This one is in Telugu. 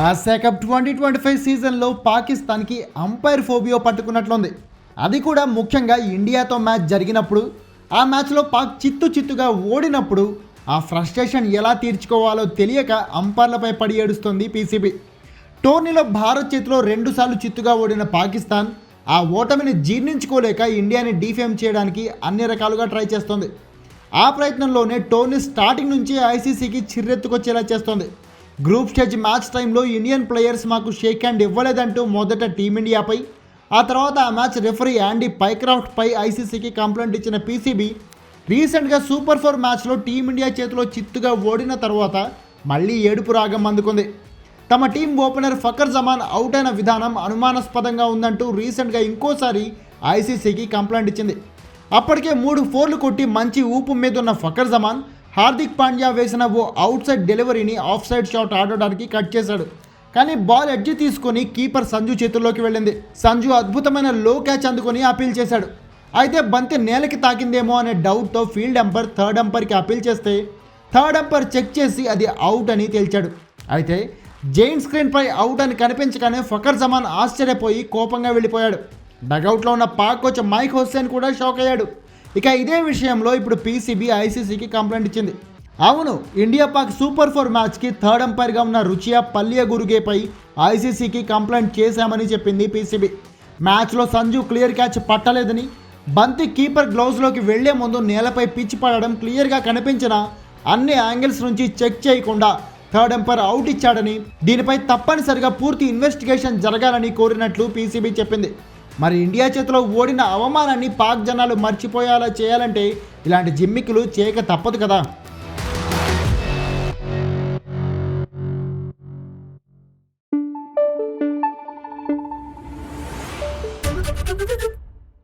ఆసియా కప్ 2025 సీజన్లో పాకిస్తాన్కి అంపైర్ ఫోబియో పట్టుకున్నట్లుంది. అది కూడా ముఖ్యంగా ఇండియాతో మ్యాచ్ జరిగినప్పుడు, ఆ మ్యాచ్లో పాక్ చిత్తుగా ఓడినప్పుడు ఆ ఫ్రస్ట్రేషన్ ఎలా తీర్చుకోవాలో తెలియక అంపైర్లపై పడి ఏడుస్తుంది పీసీబీ. టోర్నీలో భారత్ చేతిలో 2 సార్లు చిత్తుగా ఓడిన పాకిస్తాన్ ఆ ఓటమిని జీర్ణించుకోలేక ఇండియాని డిఫేమ్ చేయడానికి అన్ని రకాలుగా ట్రై చేస్తోంది. ఆ ప్రయత్నంలోనే టోర్నీ స్టార్టింగ్ నుంచి ఐసీసీకి చిర్రెత్తుకొచ్చేలా చేస్తోంది. గ్రూప్ స్టేజ్ మ్యాచ్ టైంలో ఇండియన్ ప్లేయర్స్ మాకు షేక్ హ్యాండ్ ఇవ్వలేదంటూ మొదట టీమిండియాపై, ఆ తర్వాత ఆ మ్యాచ్ రెఫరీ యాండీ పైక్రాఫ్ట్పై ఐసీసీకి కంప్లైంట్ ఇచ్చిన పీసీబీ రీసెంట్గా సూపర్ 4 మ్యాచ్లో టీమిండియా చేతిలో చిత్తుగా ఓడిన తర్వాత మళ్ళీ ఏడుపు రాగం అందుకుంది. తమ team opener Fakhar Zaman out అయిన విధానం అనుమానాస్పదంగా ఉందంటూ రీసెంట్గా ఇంకోసారి ఐసీసీకి కంప్లైంట్ ఇచ్చింది. అప్పటికే 3 4లు కొట్టి మంచి ఊపు మీద ఉన్న ఫకర్ జమాన్ హార్దిక్ పాండ్యా వేసిన ఓ అవుట్ సైడ్ డెలివరీని ఆఫ్ సైడ్ షాట్ ఆడడానికి కట్ చేశాడు. కానీ బాల్ ఎడ్జ్ తీసుకొని కీపర్ సంజు చేతుల్లోకి వెళ్ళింది. సంజు అద్భుతమైన లో క్యాచ్ అందుకొని అపీల్ చేశాడు. అయితే బంతి నేలకి తాకిందేమో అనే డౌట్తో ఫీల్డ్ అంపైర్ థర్డ్ అంపైర్కి అపీల్ చేస్తే థర్డ్ అంపైర్ చెక్ చేసి అది అవుట్ అని తేల్చాడు. అయితే జైంట్ స్క్రీన్పై అవుట్ అని కనిపించగానే ఫకర్ జమాన్ ఆశ్చర్యపోయి కోపంగా వెళ్ళిపోయాడు. డగౌట్లో ఉన్న పాక్ కోచ్ మైక్ హుస్సేన్ కూడా షాక్ అయ్యాడు. ఇక ఇదే విషయంలో ఇప్పుడు పీసీబీ ఐసీసీకి కంప్లైంట్ ఇచ్చింది. అవును, ఇండియా పాక్ సూపర్ 4 మ్యాచ్కి థర్డ్ అంపైర్గా ఉన్న రుచియా పల్లియ గురుగేపై ఐసీసీకి కంప్లైంట్ చేశామని చెప్పింది పీసీబీ. మ్యాచ్లో సంజు క్లియర్ క్యాచ్ పట్టలేదని, బంతి కీపర్ గ్లౌజ్లోకి వెళ్లే ముందు నేలపై పిచ్ పడడం క్లియర్గా కనిపించిన అన్ని యాంగిల్స్ నుంచి చెక్ చేయకుండా థర్డ్ అంపైర్ అవుట్ ఇచ్చాడని, దీనిపై తప్పనిసరిగా పూర్తి ఇన్వెస్టిగేషన్ జరగాలని కోరినట్లు పీసీబీ చెప్పింది. మరి ఇండియా చేతిలో ఓడిన అవమానాన్ని పాక్ జనాలు మర్చిపోయేలా చేయాలంటే ఇలాంటి జిమ్మిక్కులు చేయక తప్పదు కదా.